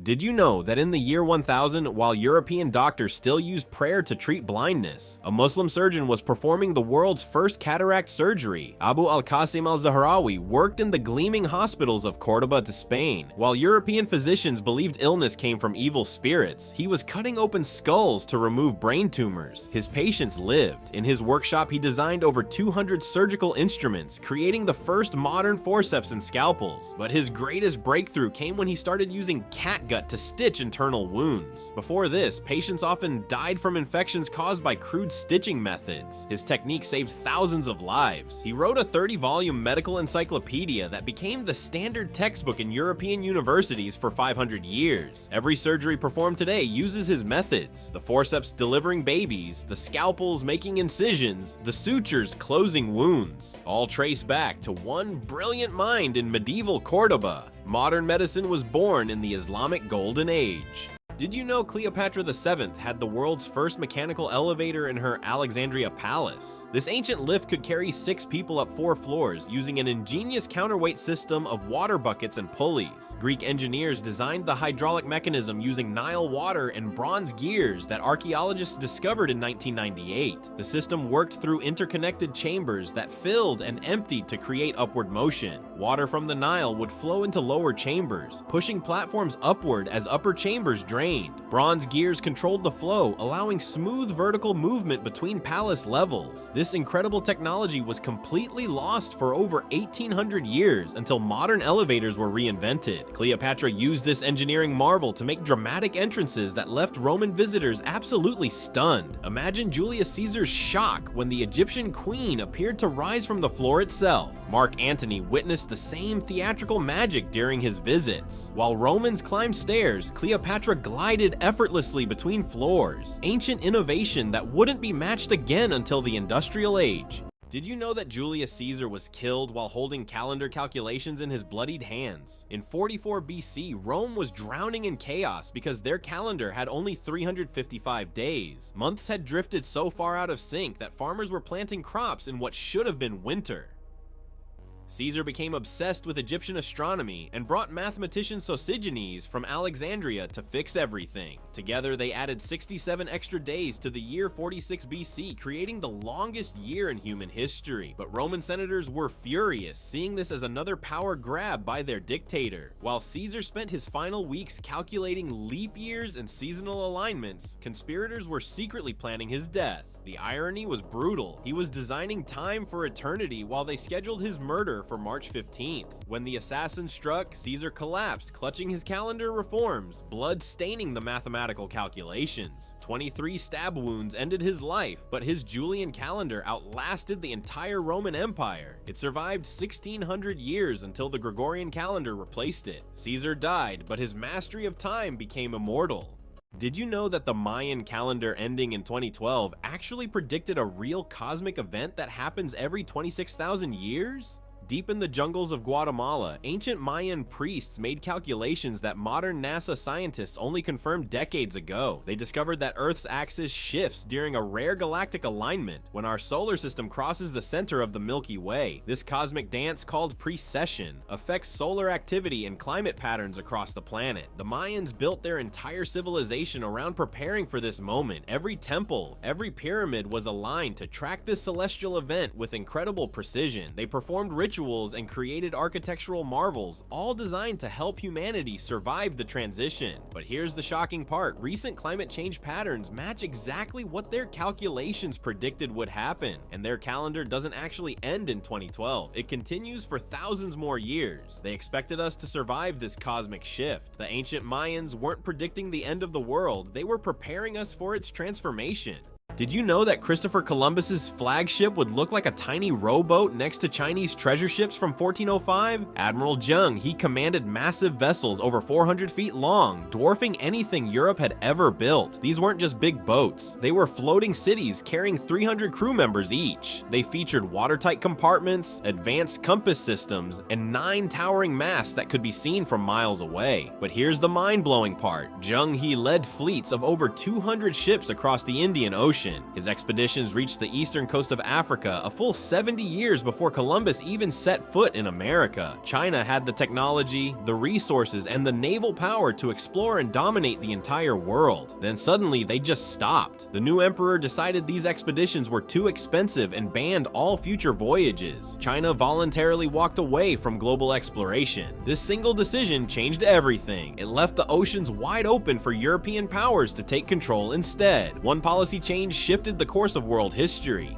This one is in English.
Did you know that in the year 1000, while European doctors still used prayer to treat blindness, a Muslim surgeon was performing the world's first cataract surgery? Abu al-Qasim al-Zahrawi worked in the gleaming hospitals of Cordoba to Spain. While European physicians believed illness came from evil spirits, he was cutting open skulls to remove brain tumors. His patients lived. In his workshop, he designed over 200 surgical instruments, creating the first modern forceps and scalpels. But his greatest breakthrough came when he started using catgut to stitch internal wounds. Before this, patients often died from infections caused by crude stitching methods. His technique saved thousands of lives. He wrote a 30-volume medical encyclopedia that became the standard textbook in European universities for 500 years. Every surgery performed today uses his methods: the forceps delivering babies, the scalpels making incisions, the sutures closing wounds, all trace back to one brilliant mind in medieval Cordoba. Modern medicine was born in the Islamic Golden Age. Did you know Cleopatra VII had the world's first mechanical elevator in her Alexandria palace? This ancient lift could carry 6 people up 4 floors using an ingenious counterweight system of water buckets and pulleys. Greek engineers designed the hydraulic mechanism using Nile water and bronze gears that archaeologists discovered in 1998. The system worked through interconnected chambers that filled and emptied to create upward motion. Water from the Nile would flow into lower chambers, pushing platforms upward as upper chambers drained. Bronze gears controlled the flow, allowing smooth vertical movement between palace levels. This incredible technology was completely lost for over 1800 years until modern elevators were reinvented. Cleopatra used this engineering marvel to make dramatic entrances that left Roman visitors absolutely stunned. Imagine Julius Caesar's shock when the Egyptian queen appeared to rise from the floor itself. Mark Antony witnessed the same theatrical magic during his visits. While Romans climbed stairs, Cleopatra glided effortlessly between floors. Ancient innovation that wouldn't be matched again until the Industrial Age. Did you know that Julius Caesar was killed while holding calendar calculations in his bloodied hands? In 44 BC, Rome was drowning in chaos because their calendar had only 355 days. Months had drifted so far out of sync that farmers were planting crops in what should have been winter. Caesar became obsessed with Egyptian astronomy and brought mathematician Sosigenes from Alexandria to fix everything. Together, they added 67 extra days to the year 46 BC, creating the longest year in human history. But Roman senators were furious, seeing this as another power grab by their dictator. While Caesar spent his final weeks calculating leap years and seasonal alignments, conspirators were secretly planning his death. The irony was brutal. He was designing time for eternity while they scheduled his murder for March 15th. When the assassin struck, Caesar collapsed, clutching his calendar reforms, blood staining the mathematical calculations. 23 stab wounds ended his life, but his Julian calendar outlasted the entire Roman Empire. It survived 1600 years until the Gregorian calendar replaced it. Caesar died, but his mastery of time became immortal. Did you know that the Mayan calendar ending in 2012 actually predicted a real cosmic event that happens every 26,000 years? Deep in the jungles of Guatemala, ancient Mayan priests made calculations that modern NASA scientists only confirmed decades ago. They discovered that Earth's axis shifts during a rare galactic alignment when our solar system crosses the center of the Milky Way. This cosmic dance, called precession, affects solar activity and climate patterns across the planet. The Mayans built their entire civilization around preparing for this moment. Every temple, every pyramid was aligned to track this celestial event with incredible precision. They performed rituals and created architectural marvels, all designed to help humanity survive the transition. But here's the shocking part: recent climate change patterns match exactly what their calculations predicted would happen, and their calendar doesn't actually end in 2012. It continues for thousands more years. They expected us to survive this cosmic shift. The ancient Mayans weren't predicting the end of the world, they were preparing us for its transformation. Did you know that Christopher Columbus's flagship would look like a tiny rowboat next to Chinese treasure ships from 1405? Admiral Zheng, he commanded massive vessels over 400 feet long, dwarfing anything Europe had ever built. These weren't just big boats, they were floating cities carrying 300 crew members each. They featured watertight compartments, advanced compass systems, and 9 towering masts that could be seen from miles away. But here's the mind-blowing part: Zheng He led fleets of over 200 ships across the Indian Ocean. Ocean. His expeditions reached the eastern coast of Africa a full 70 years before Columbus even set foot in America. China had the technology, the resources, and the naval power to explore and dominate the entire world. Then suddenly they just stopped. The new emperor decided these expeditions were too expensive and banned all future voyages. China voluntarily walked away from global exploration. This single decision changed everything. It left the oceans wide open for European powers to take control instead. One policy change shifted the course of world history.